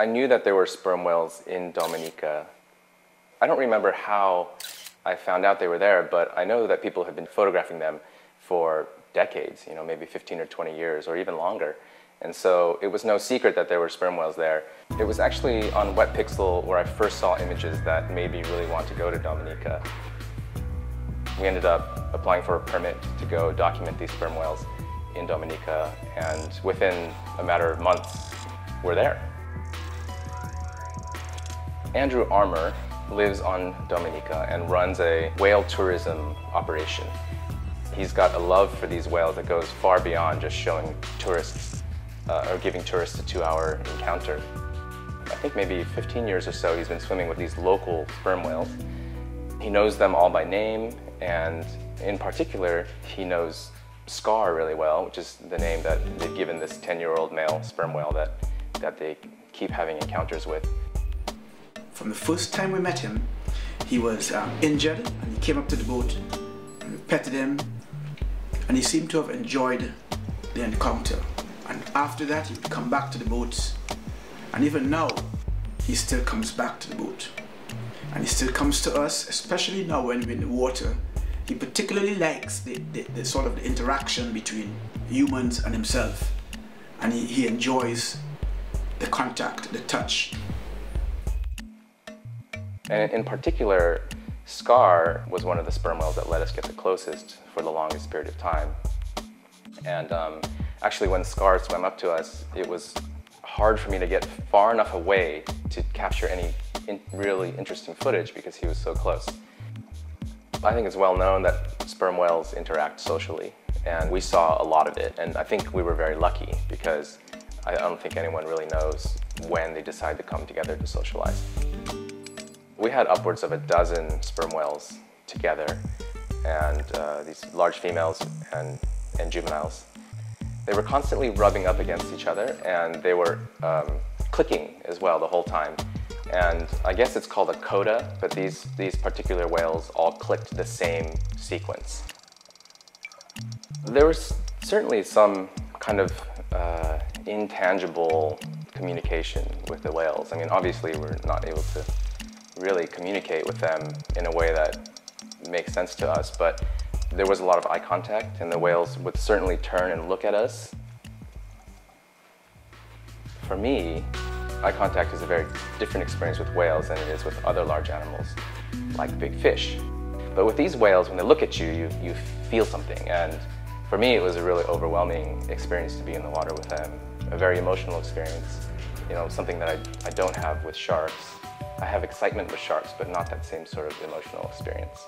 I knew that there were sperm whales in Dominica. I don't remember how I found out they were there, but I know that people have been photographing them for decades, you know, maybe 15 or 20 years or even longer. And so it was no secret that there were sperm whales there. It was actually on WetPixel where I first saw images that made me really want to go to Dominica. We ended up applying for a permit to go document these sperm whales in Dominica, and within a matter of months, we're there. Andrew Armour lives on Dominica and runs a whale tourism operation. He's got a love for these whales that goes far beyond just showing tourists or giving tourists a 2-hour encounter. I think maybe 15 years or so he's been swimming with these local sperm whales. He knows them all by name, and in particular, he knows Scar really well, which is the name that they've given this 10-year-old male sperm whale that they keep having encounters with. From the first time we met him, he was injured, and he came up to the boat and we petted him, and he seemed to have enjoyed the encounter. And after that, he would come back to the boat, and even now, he still comes back to the boat. And he still comes to us, especially now when we're in the water. He particularly likes the sort of the interaction between humans and himself, and he enjoys the contact, the touch. And in particular, Scar was one of the sperm whales that let us get the closest for the longest period of time. And actually when Scar swam up to us, it was hard for me to get far enough away to capture any really interesting footage because he was so close. I think it's well known that sperm whales interact socially, and we saw a lot of it, and I think we were very lucky because I don't think anyone really knows when they decide to come together to socialize. We had upwards of a dozen sperm whales together, and these large females and juveniles. They were constantly rubbing up against each other, and they were clicking as well the whole time. And I guess it's called a coda, but these particular whales all clicked the same sequence. There was certainly some kind of intangible communication with the whales. I mean, obviously we're not able to really communicate with them in a way that makes sense to us, but there was a lot of eye contact, and the whales would certainly turn and look at us. For me, eye contact is a very different experience with whales than it is with other large animals, like big fish. But with these whales, when they look at you, you feel something, and for me it was a really overwhelming experience to be in the water with them, a very emotional experience, you know, something that I don't have with sharks. I have excitement with sharks, but not that same sort of emotional experience.